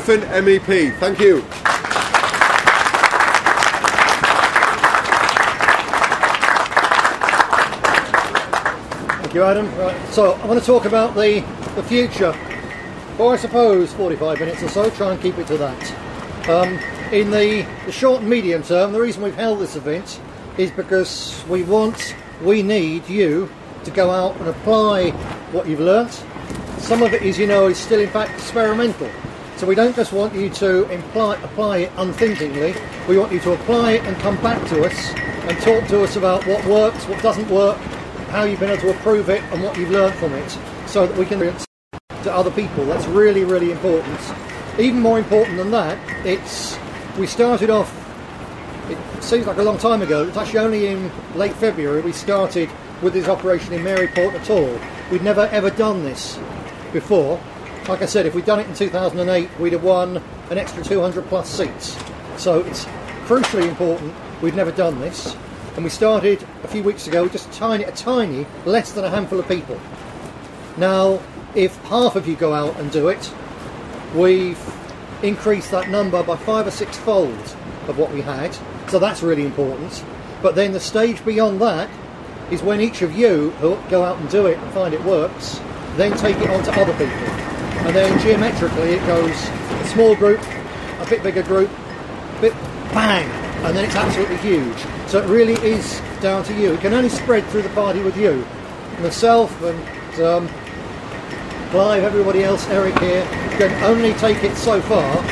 Griffin, MEP. Thank you. Thank you, Adam. Right, so I want to talk about the future for, I suppose, 45 minutes or so. Try and keep it to that. In the short and medium term, the reason we've held this event is because we need you to go out and apply what you've learnt. Some of it, as you know, is still in fact experimental. So we don't just want you to apply it unthinkingly. We want you to apply it and come back to us and talk to us about what works, what doesn't work, how you've been able to approve it and what you've learnt from it, so that we can to other people. That's really, really important. Even more important than that, we started off, it seems like a long time ago, it's actually only in late February we started with this operation in Maryport at all. We'd never ever done this before. Like I said, if we'd done it in 2008, we'd have won an extra 200 plus seats. So it's crucially important we've never done this. And we started a few weeks ago, just a tiny, less than a handful of people. Now, if half of you go out and do it, we've increased that number by 5 or 6 fold of what we had. So that's really important. But then the stage beyond that is when each of you who go out and do it and find it works, then take it on to other people. And then geometrically it goes a small group, a bit bigger group, bang, and then it's absolutely huge. So it really is down to you. It can only spread through the party with you. Myself and Clive, everybody else, Eric here, can only take it so far.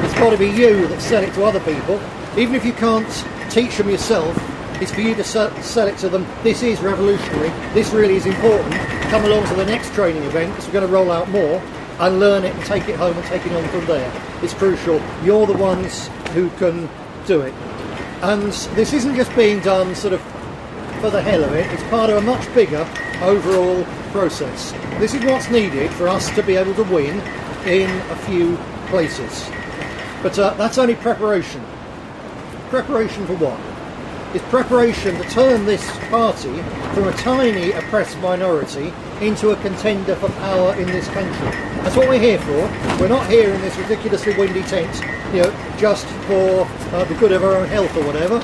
It's got to be you that sell it to other people. Even if you can't teach them yourself, it's for you to sell it to them. This is revolutionary. This really is important. Come along to the next training event, because we're going to roll out more, and learn it and take it home and take it on from there. It's crucial. You're the ones who can do it. And this isn't just being done sort of for the hell of it. It's part of a much bigger overall process. This is what's needed for us to be able to win in a few places. But that's only preparation. Preparation for what? It's preparation to turn this party from a tiny oppressed minority into a contender for power in this country. That's what we're here for. We're not here in this ridiculously windy tent, just for the good of our own health or whatever.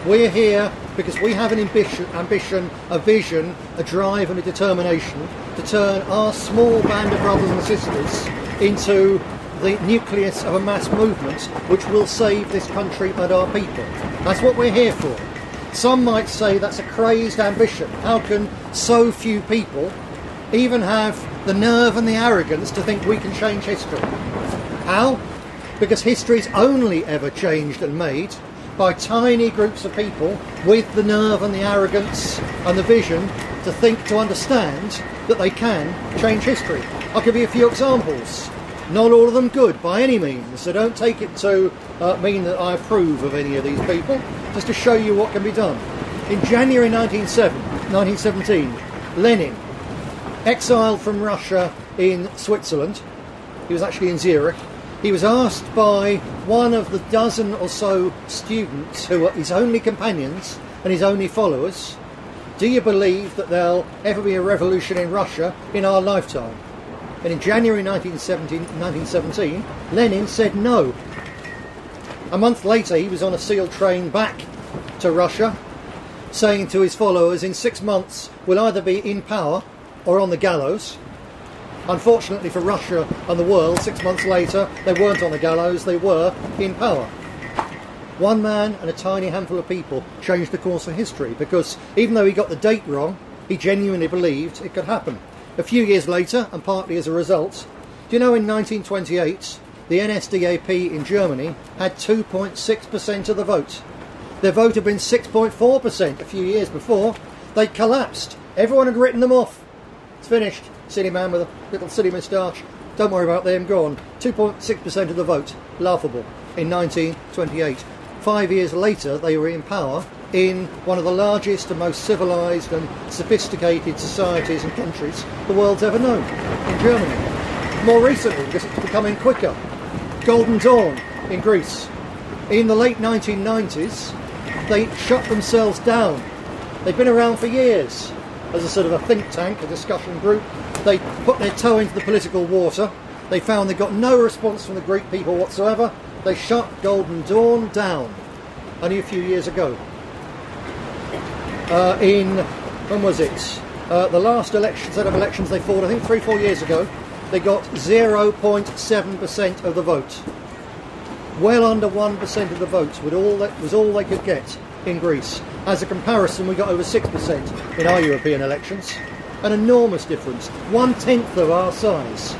We're here because we have an ambition, a vision, a drive and a determination to turn our small band of brothers and sisters into the nucleus of a mass movement which will save this country and our people. That's what we're here for. Some might say that's a crazed ambition. How can so few people even have the nerve and the arrogance to think we can change history? How? Because history's only ever changed and made by tiny groups of people with the nerve and the arrogance and the vision to think, to understand that they can change history. I'll give you a few examples. Not all of them good by any means, so don't take it to mean that I approve of any of these people, just to show you what can be done. In January 1917, Lenin, exiled from Russia in Switzerland, he was actually in Zurich, he was asked by one of the dozen or so students who were his only companions and his only followers, do you believe that there'll ever be a revolution in Russia in our lifetime? And in January 1917, Lenin said no. A month later, he was on a sealed train back to Russia, saying to his followers, in 6 months, we'll either be in power or on the gallows. Unfortunately for Russia and the world, 6 months later, they weren't on the gallows, they were in power. One man and a tiny handful of people changed the course of history, because even though he got the date wrong, he genuinely believed it could happen. A few years later, and partly as a result, do you know in 1928 the NSDAP in Germany had 2.6% of the vote. Their vote had been 6.4% a few years before. They'd collapsed. Everyone had written them off. It's finished. Silly man with a little silly moustache. Don't worry about them, go on. 2.6% of the vote. Laughable. In 1928. 5 years later, they were in power in one of the largest and most civilised and sophisticated societies and countries the world's ever known, in Germany. More recently, because it's becoming quicker, Golden Dawn in Greece. In the late 1990s, they shut themselves down. They've been around for years as a sort of a think tank, a discussion group. They put their toe into the political water. They found they got no response from the Greek people whatsoever. They shut Golden Dawn down only a few years ago. When was it? The last set of elections they fought, I think 3-4 years ago, they got 0.7% of the vote. Well under 1% of the votes was all they could get in Greece. As a comparison, we got over 6% in our European elections. An enormous difference, 1/10 of our size.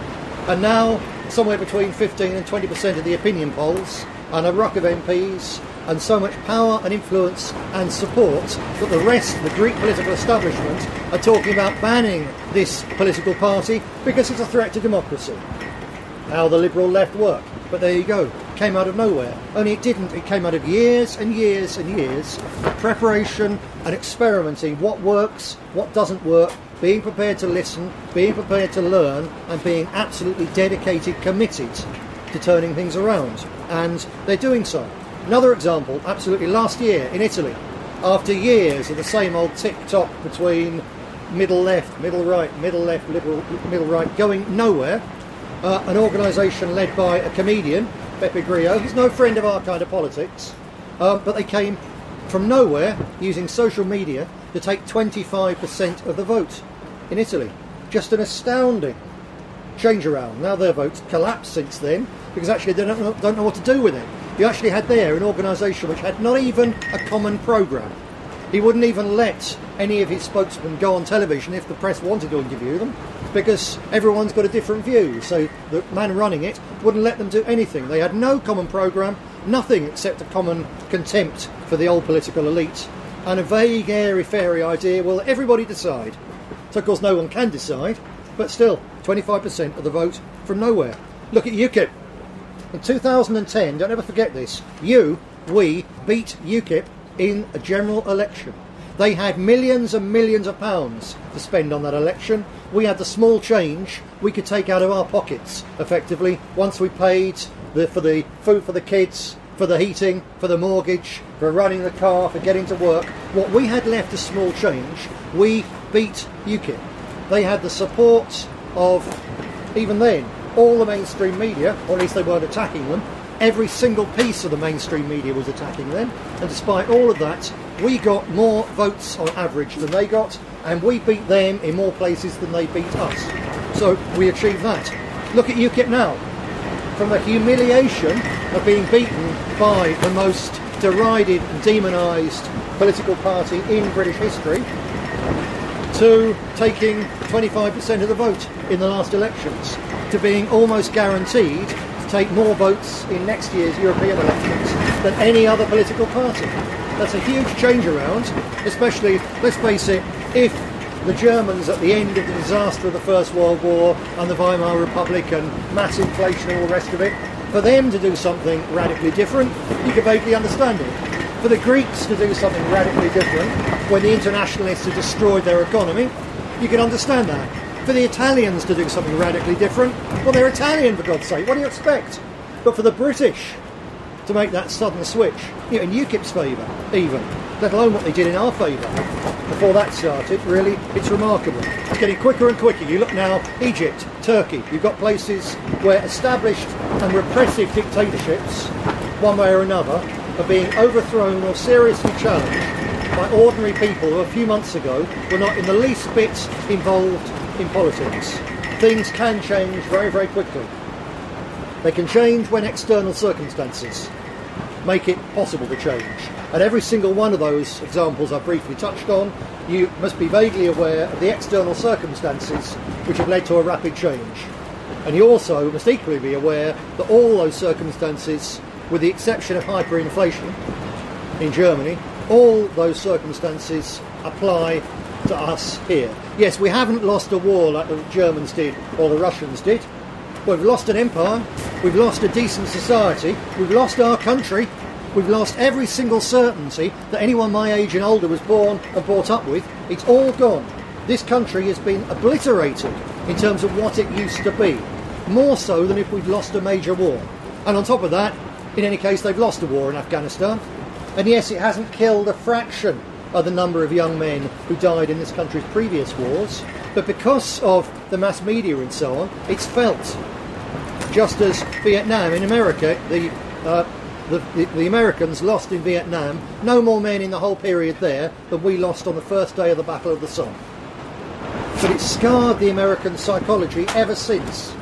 And now, somewhere between 15 and 20% of the opinion polls, and a ruck of MPs, and so much power and influence and support that the rest of the Greek political establishment are talking about banning this political party because it's a threat to democracy. How the liberal left work. But there you go, came out of nowhere. Only it didn't, it came out of years and years and years of preparation and experimenting what works, what doesn't work, being prepared to listen, being prepared to learn, and being absolutely dedicated, committed to turning things around. And they're doing so. Another example, absolutely last year in Italy, after years of the same old tick-tock between middle left, middle right, middle left, liberal, middle right, going nowhere, an organisation led by a comedian, Beppe Grillo, who's no friend of our kind of politics, but they came from nowhere using social media to take 25% of the vote in Italy. Just an astounding change around. Now their votes collapsed since then because actually they don't know what to do with it. You actually had there an organisation which had not even a common programme. He wouldn't even let any of his spokesmen go on television if the press wanted to interview them, because everyone's got a different view. So the man running it wouldn't let them do anything. They had no common programme, nothing except a common contempt for the old political elite, and a vague, airy-fairy idea, well, everybody decide. So of course no one can decide, but still, 25% of the vote from nowhere. Look at UKIP. In 2010, don't ever forget this, we beat UKIP in a general election. They had millions and millions of pounds to spend on that election. We had the small change we could take out of our pockets, effectively, once we paid for the food for the kids, for the heating, for the mortgage, for running the car, for getting to work. What we had left as small change, we beat UKIP. They had the support of, even then, all the mainstream media, or at least they weren't attacking them. Every single piece of the mainstream media was attacking them, and despite all of that, we got more votes on average than they got, and we beat them in more places than they beat us. So we achieved that. Look at UKIP now. From the humiliation of being beaten by the most derided and demonised political party in British history, to taking 25% of the vote in the last elections, to being almost guaranteed to take more votes in next year's European elections than any other political party. That's a huge change around, especially, let's face it, if the Germans at the end of the disaster of the First World War and the Weimar Republic and mass inflation and all the rest of it, for them to do something radically different, you can vaguely understand it. For the Greeks to do something radically different when the internationalists had destroyed their economy, you can understand that. For the Italians to do something radically different, well, they're Italian, for God's sake, what do you expect? But for the British to make that sudden switch, in UKIP's favour even, let alone what they did in our favour before that started, really, it's remarkable. It's getting quicker and quicker. You look now, Egypt, Turkey, you've got places where established and repressive dictatorships, one way or another, are being overthrown or seriously challenged by ordinary people who a few months ago were not in the least bit involved in politics. Things can change very, very quickly. They can change when external circumstances make it possible to change. And every single one of those examples I briefly touched on, you must be vaguely aware of the external circumstances which have led to a rapid change. And you also must equally be aware that all those circumstances, with the exception of hyperinflation in Germany, all those circumstances apply to us here. Yes, we haven't lost a war like the Germans did or the Russians did. We've lost an empire, we've lost a decent society, we've lost our country, we've lost every single certainty that anyone my age and older was born and brought up with. It's all gone. This country has been obliterated in terms of what it used to be, more so than if we'd lost a major war. And on top of that, in any case, they've lost a war in Afghanistan. And yes, it hasn't killed a fraction of the number of young men who died in this country's previous wars, but because of the mass media and so on, it's felt. just as Vietnam in America, the Americans lost in Vietnam no more men in the whole period there than we lost on the first day of the Battle of the Somme. But it's scarred the American psychology ever since,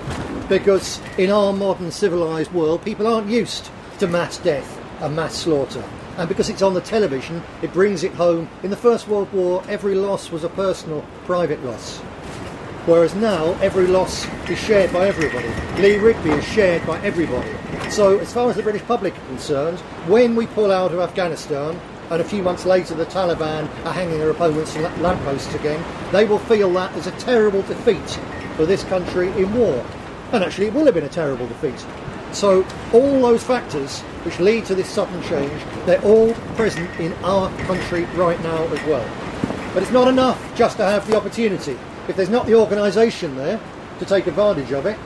because in our modern civilised world people aren't used to mass death and mass slaughter, and because it's on the television it brings it home. In the First World War every loss was a personal, private loss, whereas now every loss is shared by everybody. Lee Rigby is shared by everybody. So as far as the British public are concerned, when we pull out of Afghanistan and a few months later the Taliban are hanging their opponents on lampposts again, they will feel that as a terrible defeat for this country in war. And actually it will have been a terrible defeat. So all those factors which lead to this sudden change, they're all present in our country right now as well. But it's not enough just to have the opportunity. If there's not the organisation there to take advantage of it,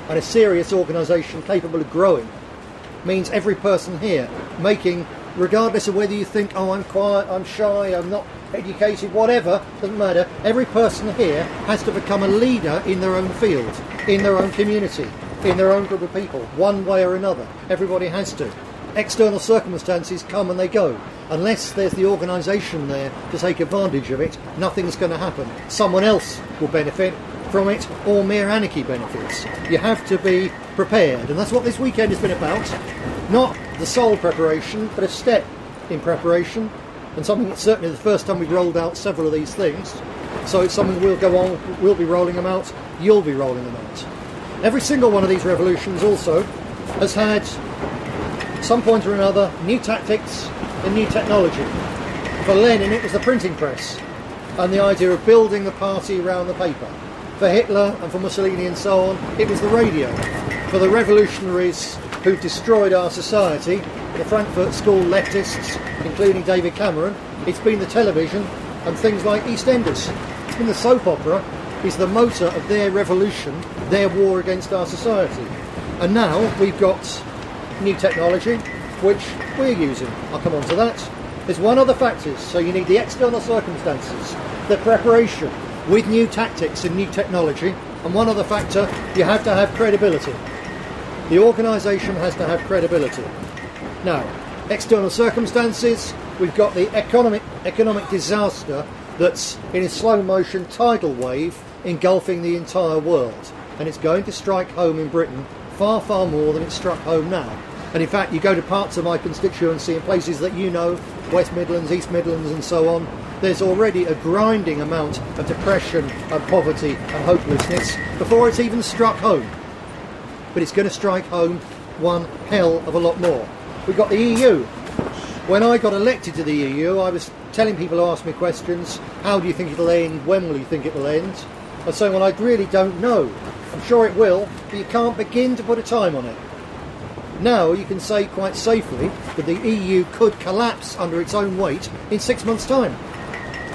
and a serious organisation capable of growing, means every person here making, regardless of whether you think, oh, I'm quiet, I'm shy, I'm not educated, whatever, doesn't matter, every person here has to become a leader in their own field, in their own community, in their own group of people, one way or another. Everybody has to. External circumstances come and they go. Unless there's the organisation there to take advantage of it, nothing's going to happen. Someone else will benefit from it, or mere anarchy benefits. You have to be prepared, and that's what this weekend has been about. Not the sole preparation, but a step in preparation, and something that's certainly the first time we've rolled out several of these things. So it's something we'll go on, we'll be rolling them out, you'll be rolling them out. Every single one of these revolutions also has had some point or another new tactics and new technology. For Lenin it was the printing press and the idea of building the party around the paper. For Hitler and for Mussolini and so on, it was the radio. For the revolutionaries who've destroyed our society, the Frankfurt School leftists, including David Cameron, it's been the television and things like EastEnders. It's been the soap opera is the motor of their revolution, their war against our society. And now we've got new technology, which we're using. I'll come on to that. There's one other factor, so you need the external circumstances, the preparation with new tactics and new technology, and one other factor, you have to have credibility. The organisation has to have credibility. Now, external circumstances, we've got the economic disaster that's in a slow motion tidal wave engulfing the entire world, and it's going to strike home in Britain far, far more than it's struck home now. And in fact, you go to parts of my constituency and places that you know, West Midlands, East Midlands and so on, there's already a grinding amount of depression and poverty and hopelessness before it's even struck home. But it's going to strike home one hell of a lot more. We've got the EU. When I got elected to the EU, I was telling people who asked me questions, how do you think it'll end, when will you think it'll end? I say, well, I really don't know. I'm sure it will, but you can't begin to put a time on it. Now you can say quite safely that the EU could collapse under its own weight in 6 months' time.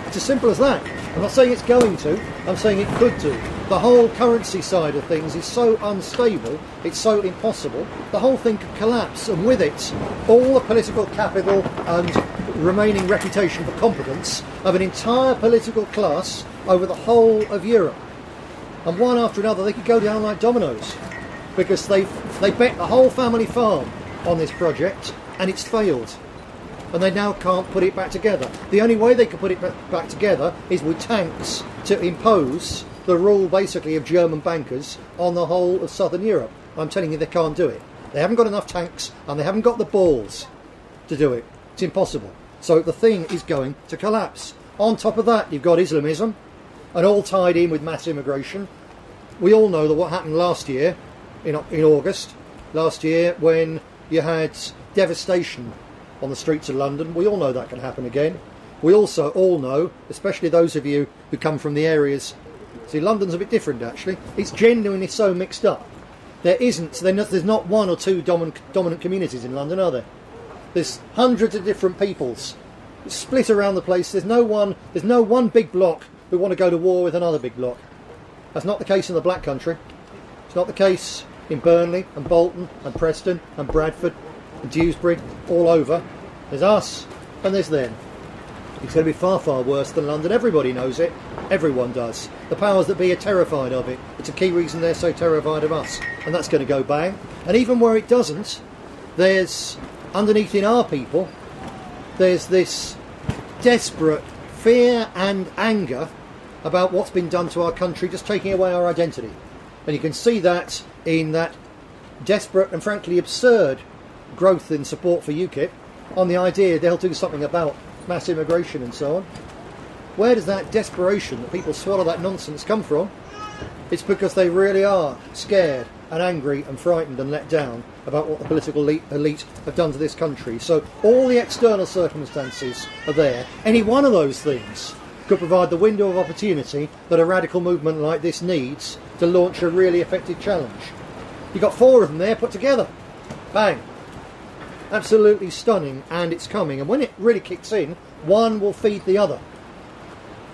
It's as simple as that. I'm not saying it's going to, I'm saying it could do. The whole currency side of things is so unstable, it's so impossible, the whole thing could collapse, and with it, all the political capital and remaining reputation for competence of an entire political class over the whole of Europe. And one after another, they could go down like dominoes, because they bet the whole family farm on this project, and it's failed. And they now can't put it back together. The only way they can put it back together is with tanks to impose the rule basically of German bankers on the whole of southern Europe. I'm telling you, they can't do it. They haven't got enough tanks and they haven't got the balls to do it. It's impossible. So the thing is going to collapse. On top of that, you've got Islamism, and all tied in with mass immigration. We all know that what happened last year, in August, last year, when you had devastation on the streets of London. We all know that can happen again. We also all know, especially those of you who come from the areas. See, London's a bit different actually. It's genuinely so mixed up. There's not one or two dominant communities in London, are there? There's hundreds of different peoples split around the place. There's no one big block who want to go to war with another big block. That's not the case in the Black Country. It's not the case in Burnley and Bolton and Preston and Bradford and Dewsbury, all over. There's us and there's them. It's going to be far, far worse than London. Everybody knows it. Everyone does. The powers that be are terrified of it. It's a key reason they're so terrified of us. And that's going to go bang. And even where it doesn't, there's, underneath in our people, there's this desperate fear and anger about what's been done to our country, just taking away our identity. And you can see that in that desperate and frankly absurd growth in support for UKIP on the idea they'll do something about mass immigration and so on. Where does that desperation that people swallow that nonsense come from? It's because they really are scared and angry and frightened and let down about what the political elite have done to this country. So all the external circumstances are there. Any one of those things could provide the window of opportunity that a radical movement like this needs to launch a really effective challenge. You've got 4 of them there put together. Bang. Absolutely stunning, and it's coming. And when it really kicks in, one will feed the other.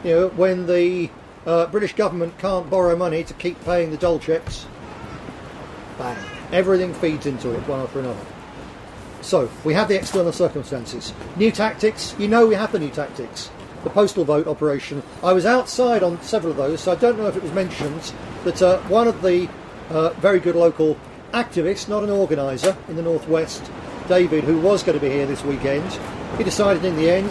You know, when the British government can't borrow money to keep paying the dole checks, bang. Everything feeds into it, one after another. So, we have the external circumstances. New tactics, you know we have the new tactics. The postal vote operation. I was outside on several of those, so I don't know if it was mentioned that one of the very good local activists, not an organiser, in the northwest, David, who was going to be here this weekend, he decided in the end,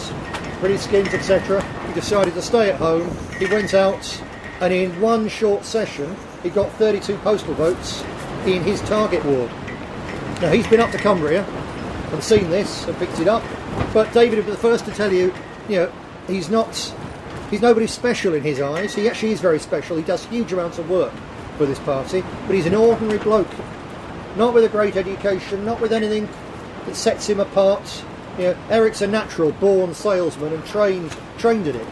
pretty skint, etc., he decided to stay at home. He went out, and in one short session, he got 32 postal votes in his target ward. Now, he's been up to Cumbria and seen this and picked it up, but David would be the first to tell you, you know, he's nobody special in his eyes. He actually is very special. He does huge amounts of work for this party, but he's an ordinary bloke, not with a great education, not with anything that sets him apart. You know, Eric's a natural born salesman and trained at it,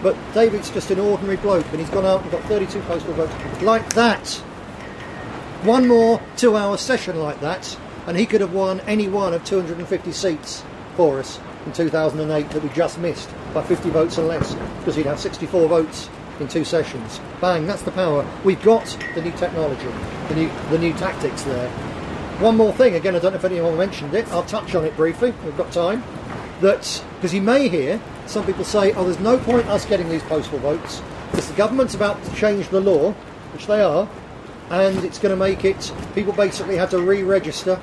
but David's just an ordinary bloke, and he's gone out and got 32 postal votes like that. One more 2-hour session like that, and he could have won any one of 250 seats for us in 2008 that we just missed by 50 votes and less, because he'd have 64 votes in 2 sessions. Bang, that's the power. We've got the new technology, the new tactics there. One more thing, again, I don't know if anyone mentioned it, I'll touch on it briefly, we've got time, that, because you may hear some people say, oh, there's no point us getting these postal votes, because the government's about to change the law, which they are, and it's going to make it, people basically have to re-register.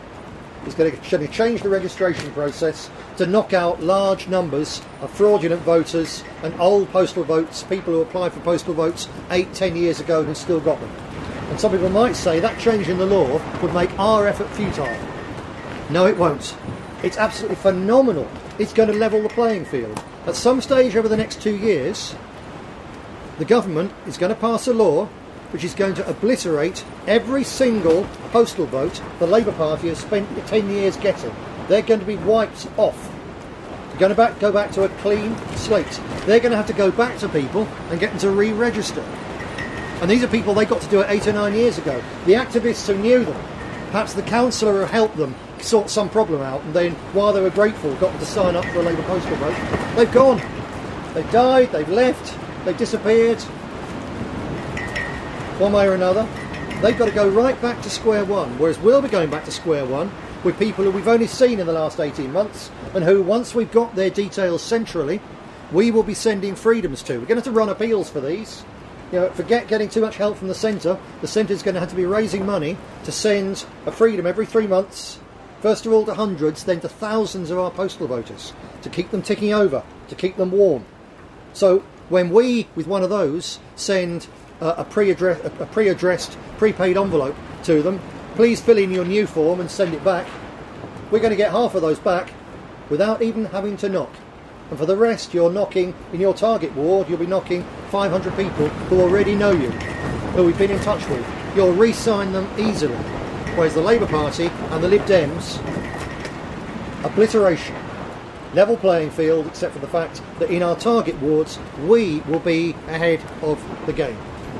It's going to change the registration process to knock out large numbers of fraudulent voters and old postal votes, people who applied for postal votes 8-10 years ago who still got them. And some people might say that change in the law would make our effort futile. No, it won't. It's absolutely phenomenal. It's going to level the playing field. At some stage over the next 2 years, the government is going to pass a law which is going to obliterate every single postal vote the Labour Party has spent 10 years getting. They're going to be wiped off. They're going to go back to a clean slate. They're going to have to go back to people and get them to re-register. And these are people they got to do it 8 or 9 years ago. The activists who knew them, perhaps the councillor who helped them sort some problem out, and then, while they were grateful, got them to sign up for a Labour postal vote. They've gone. They've died, they've left, they've disappeared. One way or another, they've got to go right back to square one, whereas we'll be going back to square one with people who we've only seen in the last 18 months and who, once we've got their details centrally, we will be sending freedoms to. We're going to have to run appeals for these. You know, forget getting too much help from the centre. The centre's going to have to be raising money to send a freedom every 3 months, first of all to hundreds, then to thousands of our postal voters, to keep them ticking over, to keep them warm. So when we, with one of those, send a pre-addressed, prepaid envelope to them, please fill in your new form and send it back, we're going to get half of those back without even having to knock. And for the rest, you're knocking, in your target ward, you'll be knocking 500 people who already know you, who we've been in touch with. You'll re-sign them easily. Whereas the Labour Party and the Lib Dems, obliteration. Level playing field, except for the fact that in our target wards, we will be ahead of the game.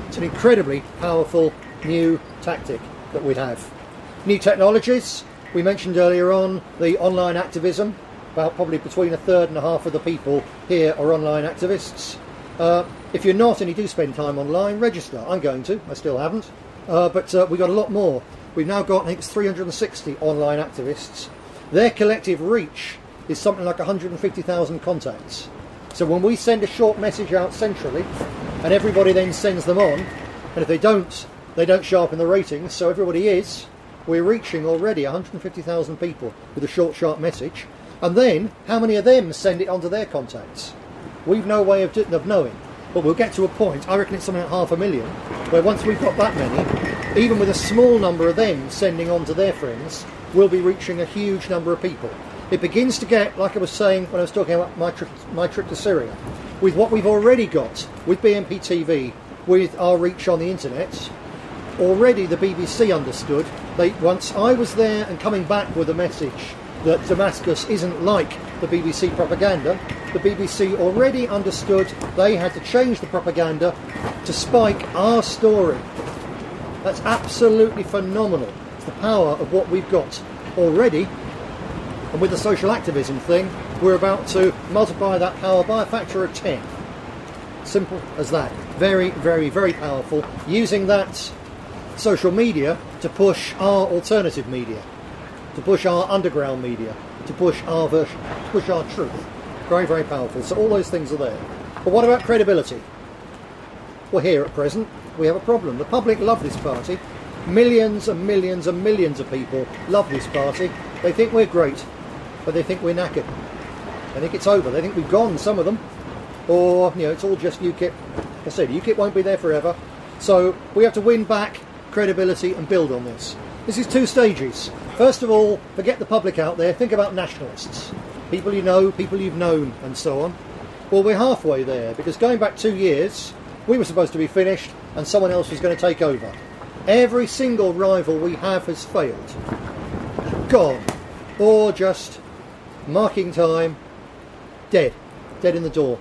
It's an incredibly powerful new tactic that we have. New technologies. We mentioned earlier on the online activism. About probably between a third and a half of the people here are online activists. If you're not and you do spend time online, register. I'm going to. I still haven't. But we've got a lot more. We've now got, I think it's 360 online activists. Their collective reach is something like 150,000 contacts. So when we send a short message out centrally, and everybody then sends them on, and if they don't show up in the ratings, so we're reaching already 150,000 people with a short, sharp message. And then, how many of them send it on to their contacts? We've no way of knowing. But we'll get to a point, I reckon it's something like 500,000, where once we've got that many, even with a small number of them sending on to their friends, we'll be reaching a huge number of people. It begins to get, like I was saying when I was talking about my trip to Syria, with what we've already got, with bnptv, with our reach on the internet, already the BBC understood. Once I was there and coming back with a message that Damascus isn't like the BBC propaganda, the BBC already understood they had to change the propaganda to spike our story. That's absolutely phenomenal. It's the power of what we've got already. And with the social activism thing, we're about to multiply that power by a factor of 10. Simple as that. Very, very, very powerful. Using that social media to push our alternative media, to push our underground media, to push our version, to push our truth. Very, very powerful. So all those things are there. But what about credibility? Well, here at present, we have a problem. The public love this party. Millions and millions and millions of people love this party. They think we're great, but they think we're knackered. They think it's over. They think we've gone, some of them. Or, it's all just UKIP. I said, UKIP won't be there forever. So we have to win back credibility and build on this. This is 2 stages. First of all, forget the public out there. Think about nationalists. People you know, people you've known, and so on. Well, we're halfway there, because going back 2 years, we were supposed to be finished, and someone else was going to take over. Every single rival we have has failed. Gone. Or just marking time, dead. Dead in the door.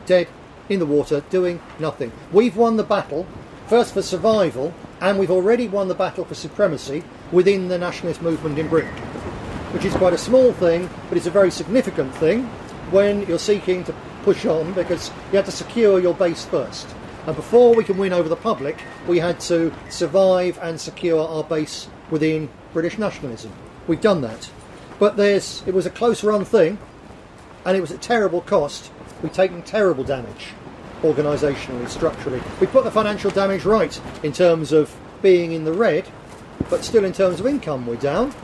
Dead in the water, doing nothing. We've won the battle, first for survival, and we've already won the battle for supremacy within the nationalist movement in Britain, which is quite a small thing, but it's a very significant thing when you're seeking to push on, because you have to secure your base first. And before we can win over the public, we had to survive and secure our base within British nationalism. We've done that. But it was a close run thing, and it was at terrible cost. We've taken terrible damage, organisationally, structurally. We put the financial damage right in terms of being in the red, but still in terms of income we're down.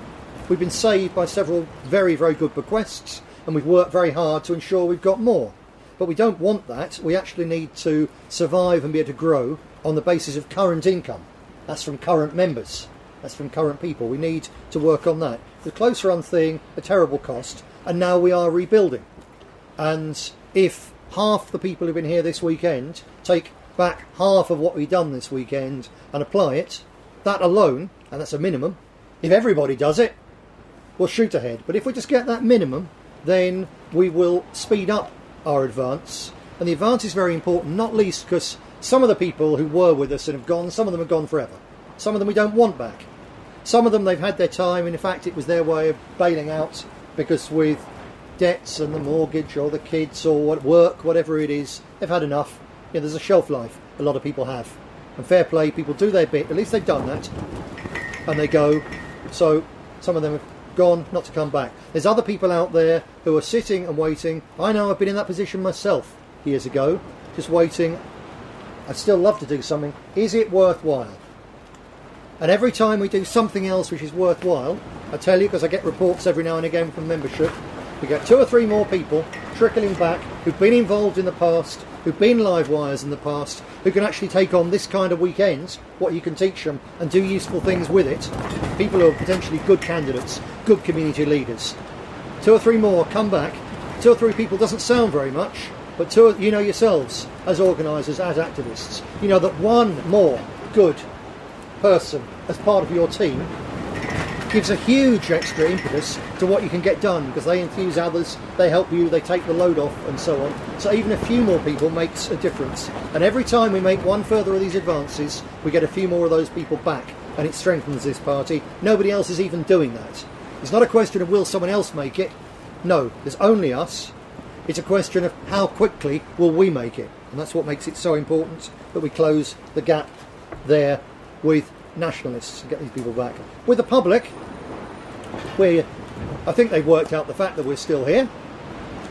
We've been saved by several very, very good bequests, and we've worked very hard to ensure we've got more. But we don't want that. We actually need to survive and be able to grow on the basis of current income. That's from current members. That's from current people. We need to work on that. The close run thing, a terrible cost, and now we are rebuilding. And if half the people who've been here this weekend take back half of what we've done this weekend and apply it, that alone, and that's a minimum, if everybody does it, we'll shoot ahead. But if we just get that minimum, then we will speed up our advance. And the advance is very important, not least because some of the people who were with us and have gone, some of them have gone forever. Some of them we don't want back. Some of them, they've had their time, and in fact it was their way of bailing out, because with debts and the mortgage or the kids or work, whatever it is, they've had enough. There's a shelf life a lot of people have. And fair play, people do their bit, at least they've done that, and they go. So some of them have gone, not to come back. There's other people out there who are sitting and waiting. I know I've been in that position myself years ago, just waiting. I'd still love to do something. Is it worthwhile? And every time we do something else which is worthwhile, I tell you, because I get reports every now and again from membership, we get 2 or 3 more people trickling back who've been involved in the past, who've been live wires in the past, who can actually take on this kind of weekends, what you can teach them, and do useful things with it. People who are potentially good candidates, good community leaders. 2 or 3 more come back. 2 or 3 people doesn't sound very much, but you know yourselves, as organisers, as activists, you know that 1 more good person as part of your team gives a huge extra impetus to what you can get done, because they enthuse others, they help you, they take the load off, and so on. So even a few more people makes a difference. And every time we make 1 further of these advances, we get a few more of those people back, and it strengthens this party. Nobody else is even doing that. It's not a question of will someone else make it. No, there's only us. It's a question of how quickly will we make it. And that's what makes it so important that we close the gap there with nationalists and get these people back. With the public, I think they've worked out the fact that we're still here.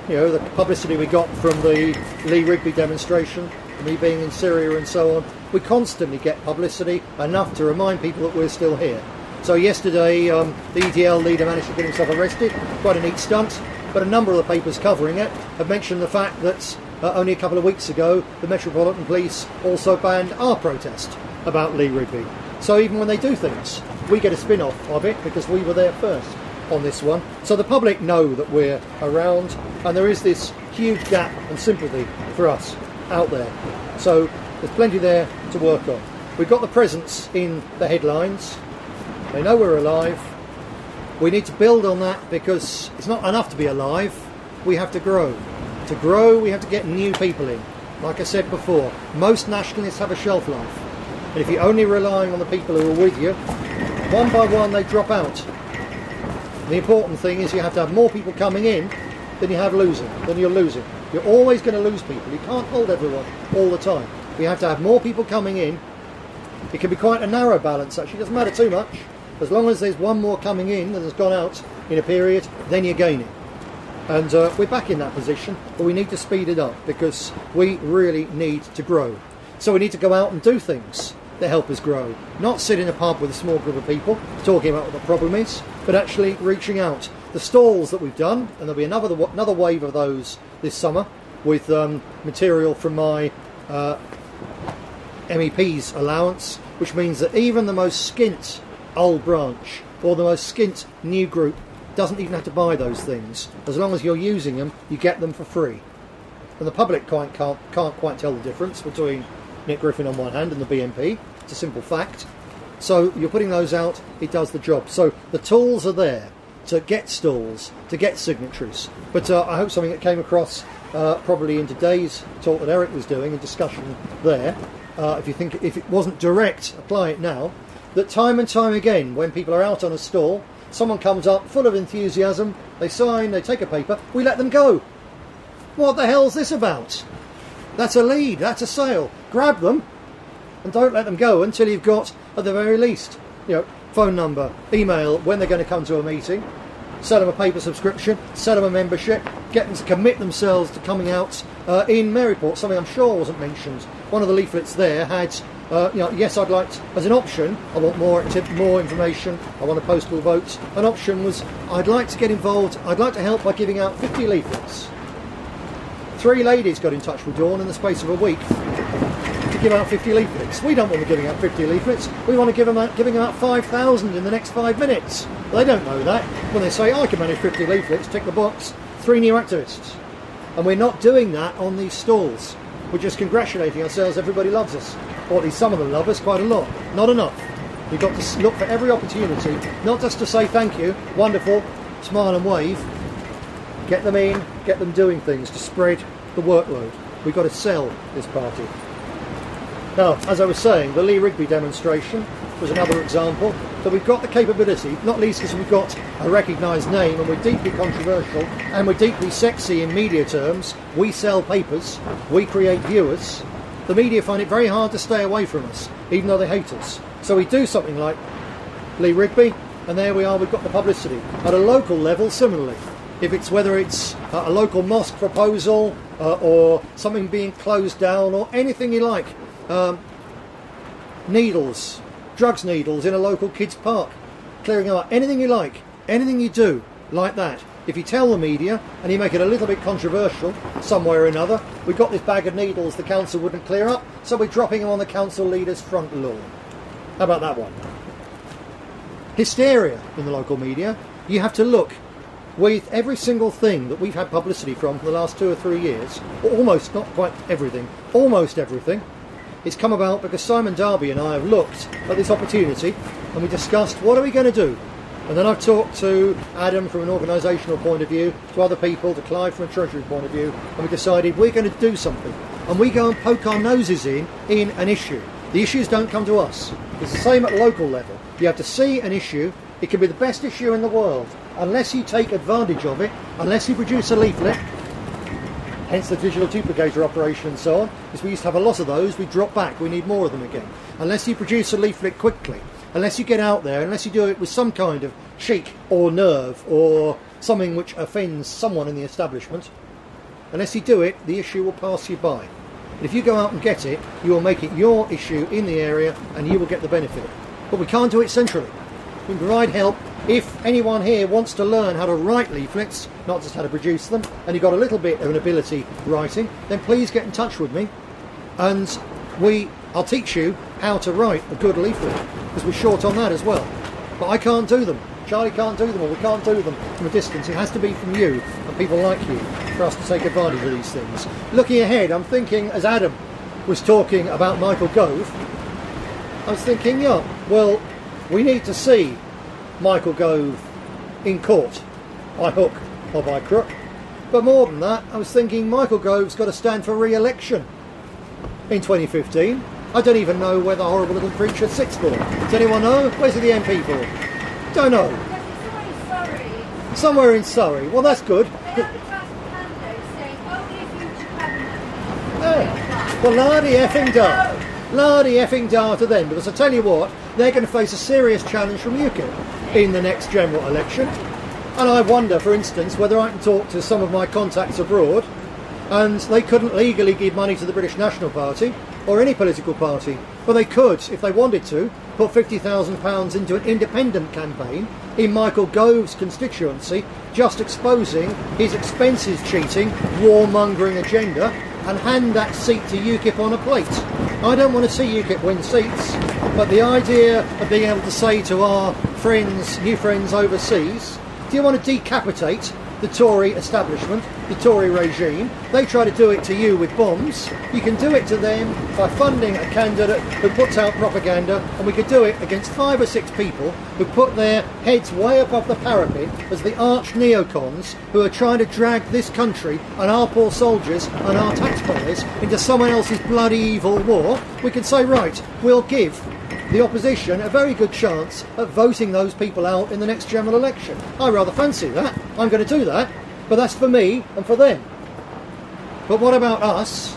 you know, the publicity we got from the Lee Rigby demonstration, me being in Syria and so on, we constantly get publicity enough to remind people that we're still here. So yesterday, the EDL leader managed to get himself arrested, quite a neat stunt, but a number of the papers covering it have mentioned the fact that only a couple of weeks ago, the Metropolitan Police also banned our protest about Lee Rigby. So even when they do things, we get a spin-off of it because we were there first on this one. So the public know that we're around, and there is this huge gap and sympathy for us out there. So there's plenty there to work on. We've got the presence in the headlines. They know we're alive. We need to build on that because it's not enough to be alive. We have to grow. To grow, we have to get new people in. Like I said before, most nationalists have a shelf life. And if you're only relying on the people who are with you, one by one they drop out. The important thing is you have to have more people coming in than you're losing. You're always going to lose people. You can't hold everyone all the time. You have to have more people coming in. It can be quite a narrow balance actually. It doesn't matter too much. As long as there's one more coming in than has gone out in a period, then you're gaining. And we're back in that position, but we need to speed it up because we really need to grow. So we need to go out and do things that help us grow. Not sit in a pub with a small group of people talking about what the problem is, but actually reaching out. The stalls that we've done, and there'll be another wave of those this summer with material from my MEP's allowance, which means that even the most skint old branch or the most skint new group doesn't even have to buy those things. As long as you're using them, you get them for free. And the public can't quite tell the difference between Nick Griffin on one hand and the BNP. It's a simple fact. So you're putting those out, it does the job. So the tools are there to get stalls, to get signatories. But I hope something that came across probably in today's talk that Eric was doing, a discussion there, if it wasn't direct, apply it now, that time and time again, when people are out on a stall, someone comes up full of enthusiasm, they sign, they take a paper, we let them go. What the hell's this about? That's a lead, that's a sale. Grab them and don't let them go until you've got, at the very least, phone number, email, when they're going to come to a meeting, sell them a paper subscription, sell them a membership, get them to commit themselves to coming out in Maryport, something I'm sure wasn't mentioned. One of the leaflets there had, yes, I'd like, as an option, I want more information, I want a postal vote. An option was, I'd like to get involved, I'd like to help by giving out 50 leaflets. 3 ladies got in touch with Dawn in the space of a week to give out 50 leaflets. We don't want to be giving out 50 leaflets, we want to giving out 5,000 in the next 5 minutes. They don't know that. When they say, I can manage 50 leaflets, tick the box, 3 new activists. And we're not doing that on these stalls. We're just congratulating ourselves, everybody loves us. Or at least some of them love us quite a lot. Not enough. We've got to look for every opportunity, not just to say thank you, wonderful, smile and wave. Get them in, get them doing things to spread the workload. We've got to sell this party. Now, as I was saying, the Lee Rigby demonstration was another example. So we've got the capability, not least because we've got a recognised name and we're deeply controversial and we're deeply sexy in media terms. We sell papers, we create viewers. The media find it very hard to stay away from us, even though they hate us. So we do something like Lee Rigby, and there we are, we've got the publicity. At a local level, similarly. Whether it's a local mosque proposal or something being closed down or anything you like. Needles, drugs needles in a local kids park, clearing out, anything you like, anything you do like that. If you tell the media and you make it a little bit controversial some way or another, we've got this bag of needles the council wouldn't clear up, so we're dropping them on the council leader's front lawn. How about that one? Hysteria in the local media. You have to look. With every single thing that we've had publicity from for the last 2 or 3 years, almost, not quite everything, almost everything, it's come about because Simon Darby and I have looked at this opportunity and we discussed what are we going to do. And then I've talked to Adam from an organisational point of view, to other people, to Clive from a treasury point of view, and we decided we're going to do something. And we go and poke our noses in an issue. The issues don't come to us. It's the same at local level. You have to see an issue. It can be the best issue in the world. Unless you take advantage of it, unless you produce a leaflet, hence the digital duplicator operation and so on, because we used to have a lot of those, we drop back, we need more of them again. Unless you produce a leaflet quickly, unless you get out there, unless you do it with some kind of cheek or nerve or something which offends someone in the establishment, Unless you do it, the issue will pass you by. But if you go out and get it, you will make it your issue in the area and you will get the benefit. But we can't do it centrally. We can provide help. If anyone here wants to learn how to write leaflets, not just how to produce them, and you've got a little bit of an ability writing, then please get in touch with me and I'll teach you how to write a good leaflet, because we're short on that as well. But I can't do them. Charlie can't do them, or we can't do them from a distance. It has to be from you and people like you for us to take advantage of these things. Looking ahead, I'm thinking, as Adam was talking about Michael Gove, I was thinking, yeah, well, we need to see Michael Gove in court, by hook or by crook. But more than that, I was thinking Michael Gove's got to stand for re-election in 2015. I don't even know where the horrible little creature sits for. Does anyone know? Where's the MP for? Don't know. Somewhere in Surrey. Well, that's good. Well, lardy effing da. Lardy effing da to them, because I tell you what, they're going to face a serious challenge from UKIP in the next general election. And I wonder, for instance, whether I can talk to some of my contacts abroad, and they couldn't legally give money to the British National Party or any political party, but they could, if they wanted to, put £50,000 into an independent campaign in Michael Gove's constituency, just exposing his expenses cheating, warmongering agenda, and hand that seat to UKIP on a plate. I don't want to see UKIP win seats, but the idea of being able to say to our friends, new friends overseas, do you want to decapitate the Tory establishment, the Tory regime? They try to do it to you with bombs. You can do it to them by funding a candidate who puts out propaganda, and we could do it against 5 or 6 people who put their heads way above the parapet as the arch neocons who are trying to drag this country and our poor soldiers and our taxpayers into someone else's bloody evil war. We can say, right, we'll give the opposition a very good chance at voting those people out in the next general election. I rather fancy that. I'm going to do that, but that's for me and for them. But what about us?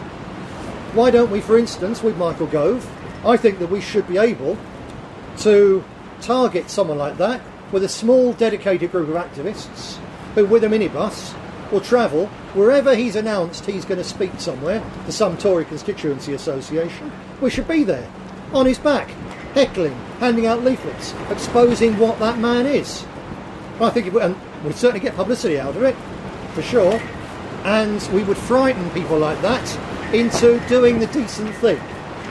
Why don't we, for instance, with Michael Gove, I think that we should be able to target someone like that with a small dedicated group of activists who, with a minibus, will travel wherever he's announced he's going to speak somewhere, to some Tory constituency association. We should be there, on his back, heckling, handing out leaflets, exposing what that man is. I think and we'd certainly get publicity out of it, for sure, and we would frighten people like that into doing the decent thing,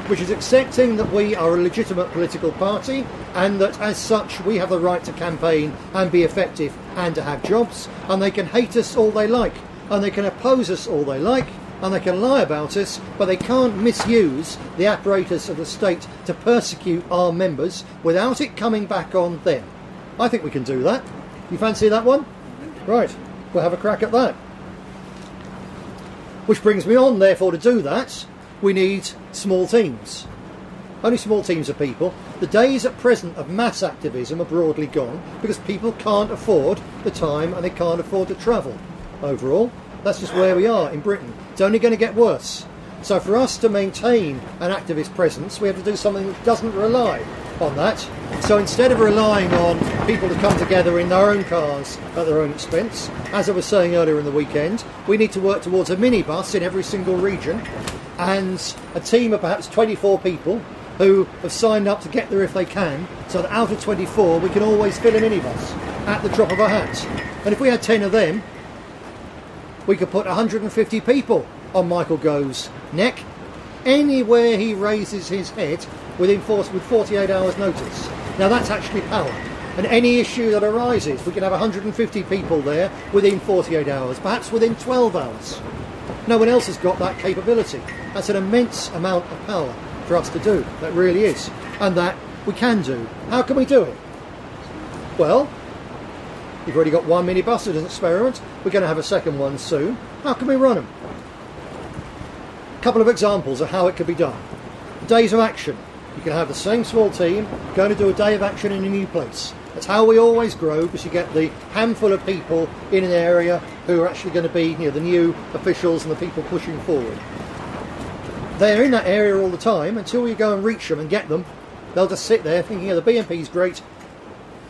which is accepting that we are a legitimate political party and that as such we have the right to campaign and be effective and to have jobs, and they can hate us all they like and they can oppose us all they like and they can lie about us, but they can't misuse the apparatus of the state to persecute our members without it coming back on them. I think we can do that. You fancy that one? Right, we'll have a crack at that. Which brings me on, therefore, to do that, we need small teams. Only small teams of people. The days at present of mass activism are broadly gone because people can't afford the time and they can't afford to travel overall. That's just where we are in Britain. It's only going to get worse. So for us to maintain an activist presence, we have to do something that doesn't rely on that. So instead of relying on people to come together in their own cars at their own expense, as I was saying earlier in the weekend, we need to work towards a minibus in every single region and a team of perhaps 24 people who have signed up to get there if they can, so that out of 24 we can always fill a minibus at the drop of a hat. And if we had 10 of them, we could put 150 people on Michael Gove's neck anywhere he raises his head with 48 hours notice. Now that's actually power. And any issue that arises, we can have 150 people there within 48 hours, perhaps within 12 hours. No one else has got that capability. That's an immense amount of power for us to do. That really is. And that we can do. How can we do it? Well, we've already got one minibus as an experiment. We're going to have a second one soon. How can we run them? A couple of examples of how it could be done. Days of action. You can have the same small team going to do a day of action in a new place. That's how we always grow, because you get the handful of people in an area who are actually going to be, the new officials and the people pushing forward. They're in that area all the time until you go and reach them and get them. They'll just sit there thinking, the BNP's great,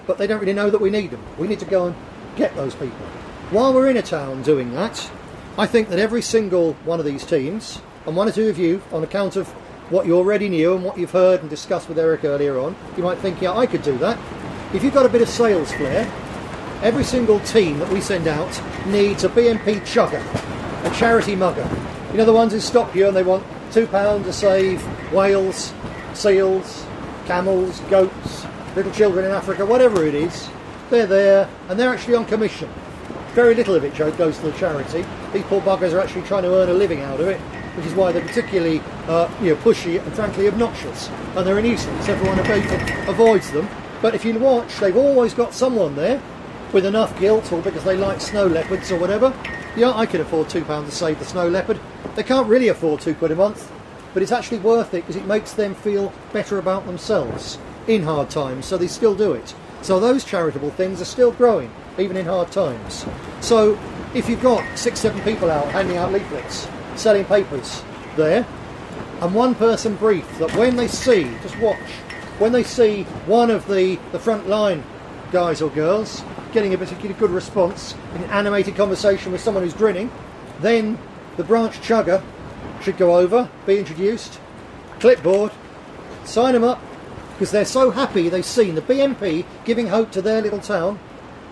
but they don't really know that we need them. We need to go and get those people. While we're in a town doing that, I think that every single one of these teams, and one or two of you, on account of what you already knew and what you've heard and discussed with Eric earlier on, you might think, yeah, I could do that. If you've got a bit of sales flair, every single team that we send out needs a BNP chugger, a charity mugger. You know, the ones who stop you and they want £2 to save whales, seals, camels, goats, little children in Africa, whatever it is. They're there and they're actually on commission. Very little of it goes to the charity. These poor buggers are actually trying to earn a living out of it, which is why they're particularly pushy and frankly obnoxious. And they're a nuisance. Everyone avoids them. But if you watch, they've always got someone there with enough guilt, or because they like snow leopards or whatever. Yeah, I could afford £2 to save the snow leopard. They can't really afford £2 a month, but it's actually worth it because it makes them feel better about themselves in hard times, so they still do it. So those charitable things are still growing, even in hard times. So if you've got 6-7 people out handing out leaflets, selling papers there, and one person briefed that when they see, just watch, when they see one of the front line guys or girls getting a particularly good response in an animated conversation with someone who's grinning, then the branch chugger should go over, be introduced, clipboard, sign them up, because they're so happy they've seen the BNP giving hope to their little town.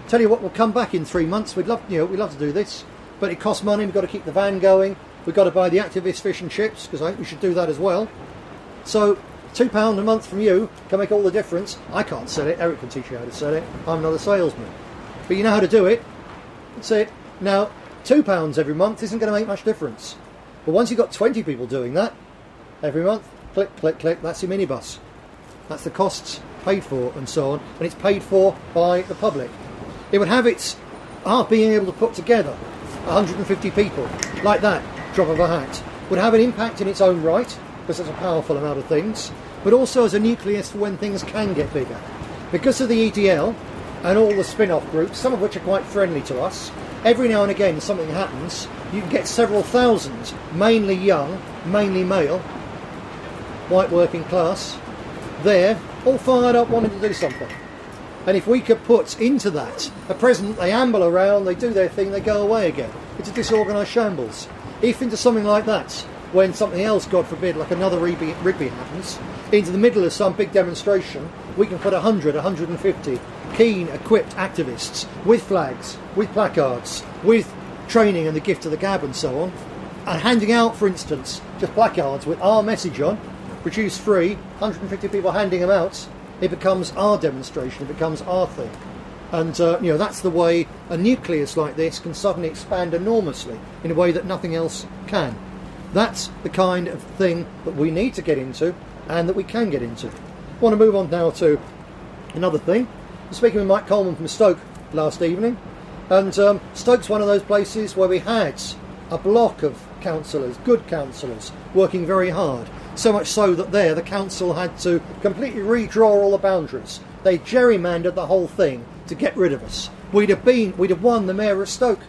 Tell you what, we'll come back in 3 months. We'd love to do this, but it costs money. We've got to keep the van going. We've got to buy the activist fish and chips, because I think we should do that as well. So £2 a month from you can make all the difference. I can't sell it. Eric can teach you how to sell it. I'm not a salesman, but you know how to do it. That's it. Now, £2 every month isn't going to make much difference. But once you've got 20 people doing that every month, click, click, click, that's your minibus. That's the costs paid for and so on, and it's paid for by the public. It would have its being able to put together 150 people like that, drop of a hat, would have an impact in its own right, because it's a powerful amount of things, but also as a nucleus for when things can get bigger. Because of the EDL and all the spin-off groups, some of which are quite friendly to us, every now and again something happens, you can get several thousand, mainly young, mainly male, white working class, there, all fired up wanting to do something. And if we could put into that, at present they amble around, they do their thing, they go away again. It's a disorganised shambles. If into something like that, when something else, God forbid, like another Rigby happens, into the middle of some big demonstration, we can put 100, 150 keen, equipped activists with flags, with placards, with training and the gift of the gab and so on, and handing out, for instance, just placards with our message on, produce free, 150 people handing them out, it becomes our demonstration, it becomes our thing. And that's the way a nucleus like this can suddenly expand enormously in a way that nothing else can. That's the kind of thing that we need to get into and that we can get into. I want to move on now to another thing. I was speaking with Mike Coleman from Stoke last evening, and Stoke's one of those places where we had a block of councillors, good councillors, working very hard. So much so that there the council had to completely redraw all the boundaries. They gerrymandered the whole thing to get rid of us. We'd have won the Mayor of Stoke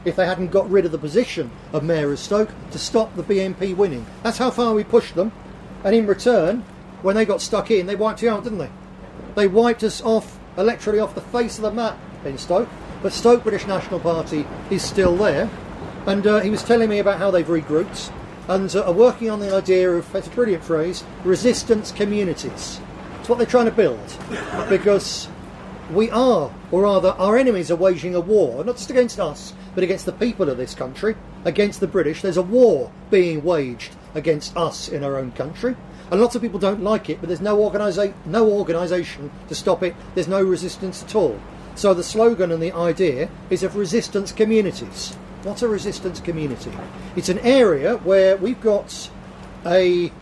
if they hadn't got rid of the position of Mayor of Stoke to stop the BNP winning. That's how far we pushed them. And in return, when they got stuck in, they wiped you out, didn't they? They wiped us off, electorally off the face of the map in Stoke. But Stoke British National Party is still there. And he was telling me about how they've regrouped and are working on the idea of, it's a brilliant phrase, resistance communities. It's what they're trying to build, because we are, or rather our enemies are waging a war, not just against us, but against the people of this country, against the British. There's a war being waged against us in our own country, and lots of people don't like it, but there's no organisation to stop it, there's no resistance at all. So the slogan and the idea is of resistance communities. What's a resistance community? It's an area where we've got a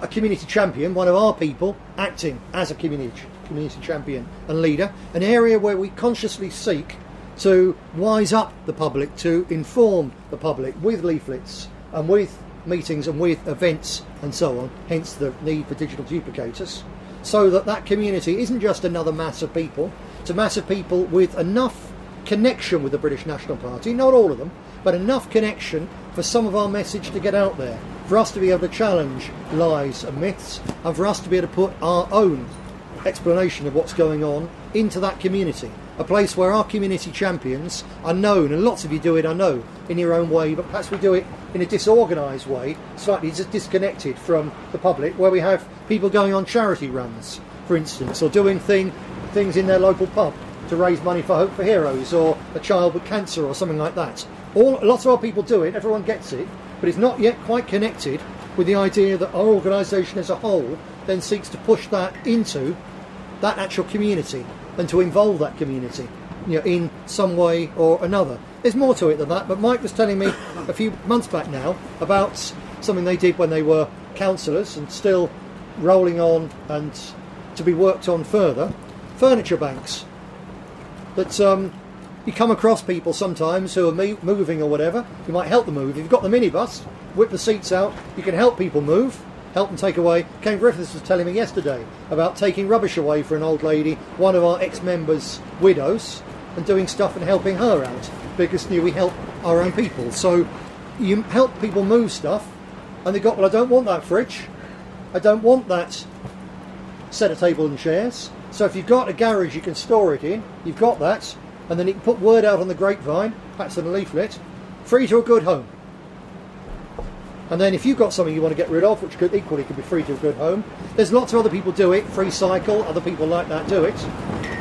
community champion, one of our people, acting as a community champion and leader, an area where we consciously seek to wise up the public, to inform the public with leaflets and with meetings and with events and so on, hence the need for digital duplicators, so that that community isn't just another mass of people, it's a mass of people with enough connection with the British National Party, not all of them, but enough connection for some of our message to get out there, for us to be able to challenge lies and myths, and for us to be able to put our own explanation of what's going on into that community. a place where our community champions are known, and lots of you do it, I know, in your own way, but perhaps we do it in a disorganised way, slightly disconnected from the public, where we have people going on charity runs, for instance, or doing things in their local pub to raise money for Hope for Heroes, or a child with cancer, or something like that. Lots of our people do it, everyone gets it, but it's not yet quite connected with the idea that our organisation as a whole then seeks to push that into that actual community and to involve that community, in some way or another. There's more to it than that, but Mike was telling me a few months back now about something they did when they were councillors and still rolling on and to be worked on further. Furniture banks. That you come across people sometimes who are moving or whatever. You might help them move. If you've got the minibus, whip the seats out, you can help people move, help them take away. Ken Griffiths was telling me yesterday about taking rubbish away for an old lady, one of our ex-members' widows, and doing stuff and helping her out, because we help our own people. So you help people move stuff, and they got, well, I don't want that fridge, I don't want that set of table and chairs. So if you've got a garage you can store it in, you've got that, and then you can put word out on the grapevine, perhaps on a leaflet, free to a good home. And then if you've got something you want to get rid of, which could equally could be free to a good home, there's lots of other people do it, Free Cycle, other people like that do it,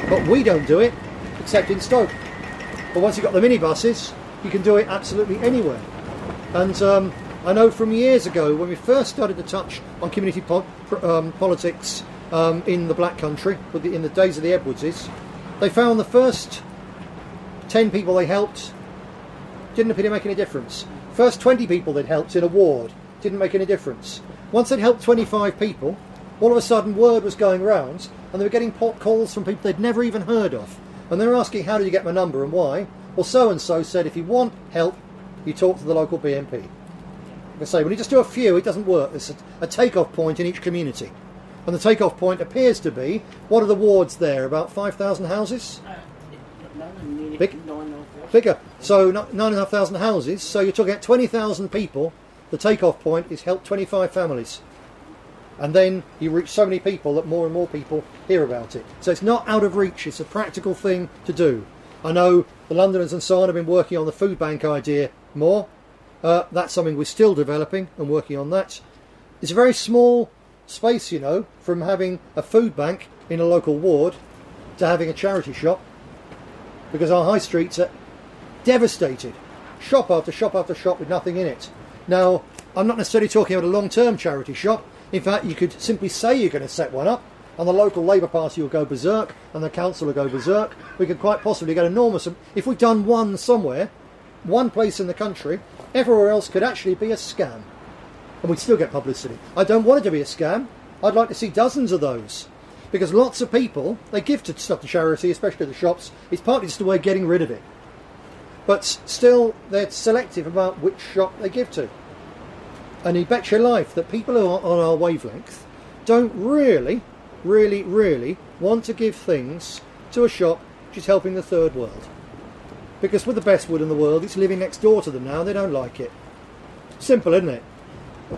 but we don't do it, except in Stoke. But once you've got the minibuses, you can do it absolutely anywhere. And I know from years ago, when we first started to touch on community politics in the Black Country, in the days of the Edwardses, they found the first 10 people they helped didn't appear to make any difference. First 20 people they'd helped in a ward didn't make any difference. Once they'd helped 25 people, all of a sudden word was going round, and they were getting calls from people they'd never even heard of. And they were asking, how did you get my number and why? Well, so-and-so said, if you want help, you talk to the local BNP. Like I say, when you just do a few, it doesn't work. There's a take-off point in each community. And the take-off point appears to be, what are the wards there? About 5,000 houses? Bigger. So 9,500 houses. So you're talking about 20,000 people. The take-off point is help 25 families. And then you reach so many people that more and more people hear about it. So it's not out of reach. It's a practical thing to do. I know the Londoners and so on have been working on the food bank idea more. That's something we're still developing and working on that. It's a very small space, from having a food bank in a local ward to having a charity shop, because our high streets are devastated. Shop after shop after shop with nothing in it. Now, I'm not necessarily talking about a long-term charity shop. In fact, you could simply say you're going to set one up, and the local Labour Party will go berserk, and the council will go berserk. We could quite possibly get enormous. If we'd done one somewhere, one place in the country, everywhere else could actually be a scam. And we'd still get publicity. I don't want it to be a scam. I'd like to see dozens of those. Because lots of people, they give stuff to charity, especially the shops. It's partly just a way of getting rid of it. But still, they're selective about which shop they give to. And you bet your life that people who are on our wavelength don't really want to give things to a shop which is helping the third world. Because with the best wood in the world, it's living next door to them now, and they don't like it. Simple, isn't it?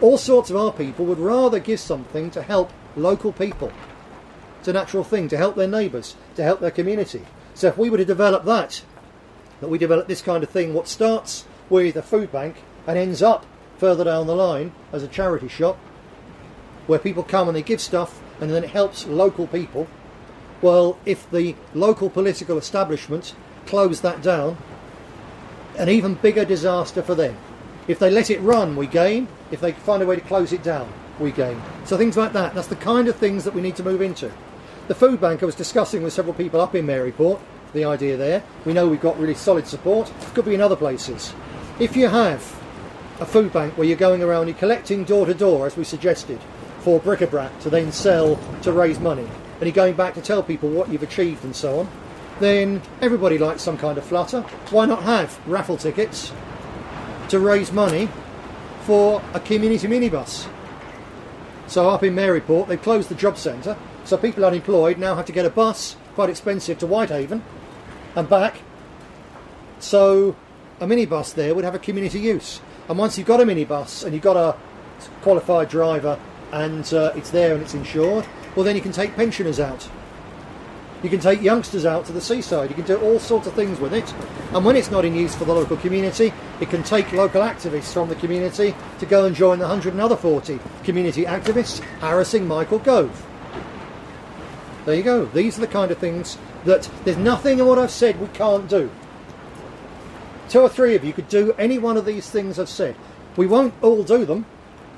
All sorts of our people would rather give something to help local people. It's a natural thing, to help their neighbours, to help their community. So if we were to develop that we develop this kind of thing, what starts with a food bank and ends up further down the line as a charity shop, where people come and they give stuff and then it helps local people, well, if the local political establishment close that down, an even bigger disaster for them. If they let it run, we gain. If they find a way to close it down, we gain. So things like that, that's the kind of things that we need to move into. The food bank, I was discussing with several people up in Maryport, the idea there. We know we've got really solid support. Could be in other places. If you have a food bank where you're going around, you're collecting door to door, as we suggested, for bric-a-brac to then sell to raise money, and you're going back to tell people what you've achieved and so on, then everybody likes some kind of flutter. Why not have raffle tickets to raise money for a community minibus? So up in Maryport, they've closed the job centre, so people unemployed now have to get a bus, quite expensive, to Whitehaven and back. So a minibus there would have a community use. And once you've got a minibus and you've got a qualified driver and it's there and it's insured, well, then you can take pensioners out. You can take youngsters out to the seaside. You can do all sorts of things with it. And when it's not in use for the local community, it can take local activists from the community to go and join the 140 community activists harassing Michael Gove. There you go. These are the kind of things that there's nothing in what I've said we can't do. 2 or 3 of you could do any one of these things I've said. We won't all do them.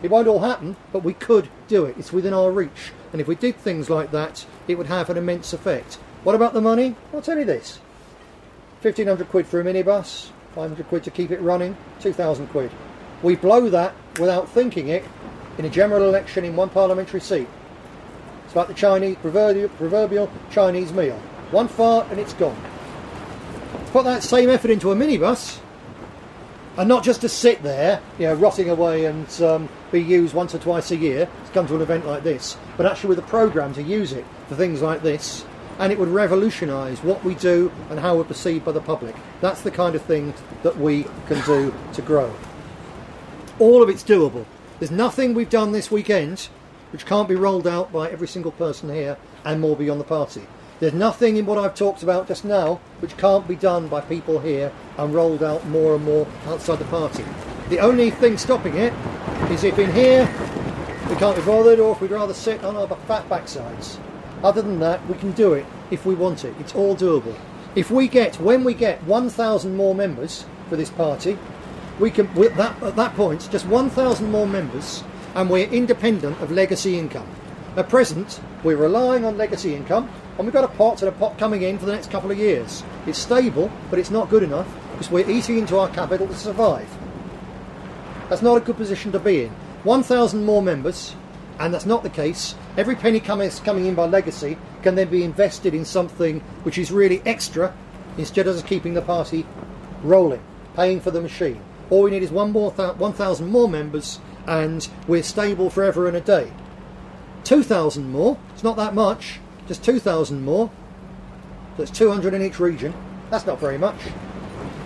It won't all happen, but we could do it. It's within our reach. And if we did things like that, it would have an immense effect. What about the money? I'll tell you this. 1,500 quid for a minibus, 500 quid to keep it running, 2,000 quid. We blow that without thinking it in a general election in one parliamentary seat. It's like the Chinese, proverbial Chinese meal. One fart and it's gone. Put that same effort into a minibus, and not just to sit there, you know, rotting away and be used once or twice a year to come to an event like this, but actually with a programme to use it for things like this, and it would revolutionise what we do and how we're perceived by the public. That's the kind of thing that we can do to grow. All of it's doable. There's nothing we've done this weekend which can't be rolled out by every single person here and more beyond the party. There's nothing in what I've talked about just now which can't be done by people here and rolled out more and more outside the party. The only thing stopping it is if in here we can't be bothered, or if we'd rather sit on our fat backsides. Other than that, we can do it if we want it. It's all doable. When we get 1,000 more members for this party, we can, at that point, just 1,000 more members, and we're independent of legacy income. At present, we're relying on legacy income, and we've got a pot coming in for the next couple of years. It's stable, but it's not good enough because we're eating into our capital to survive. That's not a good position to be in. 1,000 more members, and that's not the case. Every penny coming in by legacy can then be invested in something which is really extra, instead of just keeping the party rolling, paying for the machine. All we need is 1,000 more members, and we're stable forever and a day. 2,000 more, it's not that much, just 2,000 more, so it's 200 in each region. That's not very much.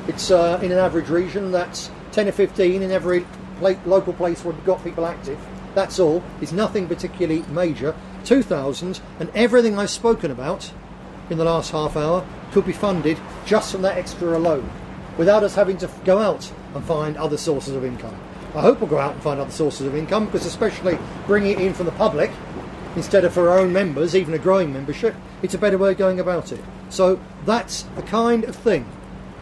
It's in an average region, that's 10 or 15 in every local place where we've got people active. That's all. It's nothing particularly major. 2,000, and everything I've spoken about in the last half hour could be funded just from that extra alone, without us having to go out and find other sources of income. I hope we'll go out and find other sources of income, because especially bringing it in from the public instead of for our own members, even a growing membership, it's a better way of going about it. So that's the kind of thing.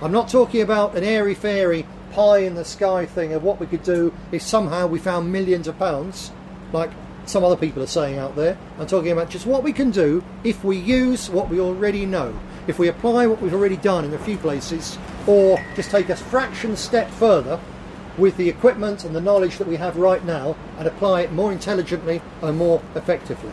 I'm not talking about an airy-fairy pie in the sky thing of what we could do if somehow we found millions of pounds, like some other people are saying out there. I'm talking about just what we can do if we use what we already know, if we apply what we've already done in a few places, or just take a fraction step further with the equipment and the knowledge that we have right now and apply it more intelligently and more effectively.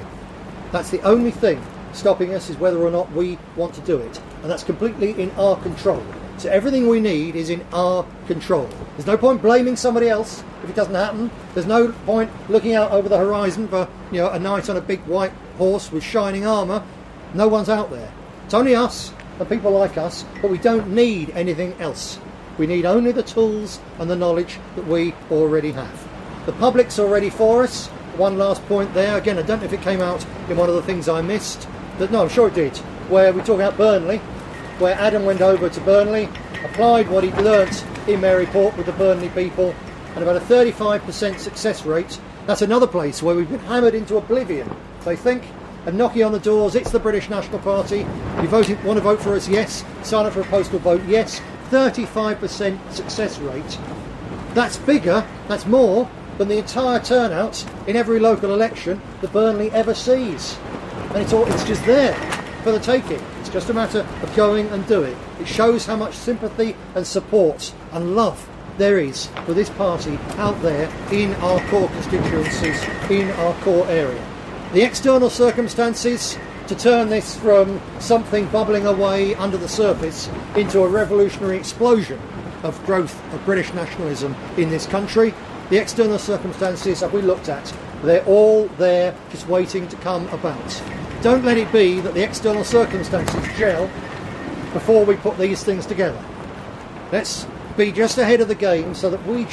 That's the only thing stopping us, is whether or not we want to do it, and that's completely in our control. So everything we need is in our control. There's no point blaming somebody else if it doesn't happen. There's no point looking out over the horizon for, you know, a knight on a big white horse with shining armour. No one's out there. It's only us and people like us, but we don't need anything else. We need only the tools and the knowledge that we already have. The public's already for us. One last point there. Again, I don't know if it came out in one of the things I missed. No, I'm sure it did. Where we talk about Burnley, where Adam went over to Burnley, applied what he'd learnt in Maryport with the Burnley people, and about a 35% success rate. That's another place where we've been hammered into oblivion, they think, and knocking on the doors. It's the British National Party. You want to vote for us? Yes. Sign up for a postal vote? Yes. 35% success rate. That's bigger, that's more than the entire turnout in every local election that Burnley ever sees. And it's just there for the taking. It's just a matter of going and doing. It shows how much sympathy and support and love there is for this party out there in our core constituencies, in our core area. The external circumstances to turn this from something bubbling away under the surface into a revolutionary explosion of growth of British nationalism in this country. The external circumstances have we looked at. They're all there, just waiting to come about. Don't let it be that the external circumstances gel before we put these things together. Let's be just ahead of the game so that we'll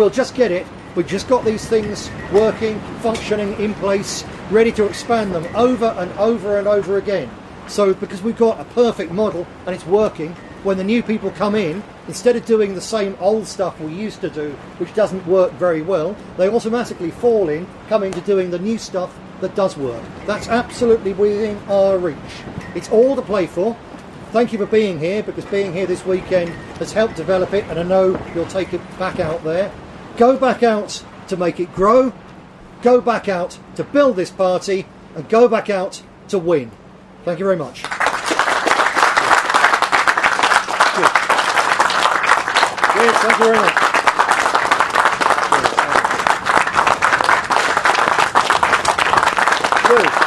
just get it. We've just got these things working, functioning, in place, ready to expand them over and over and over again. So because we've got a perfect model and it's working, when the new people come in, instead of doing the same old stuff we used to do, which doesn't work very well, they automatically fall in, come into doing the new stuff that does work. That's absolutely within our reach. It's all to play for. Thank you for being here, because being here this weekend has helped develop it, and I know you'll take it back out there. Go back out to make it grow, go back out to build this party, and go back out to win. Thank you very much. Yes, thank you very much. Good.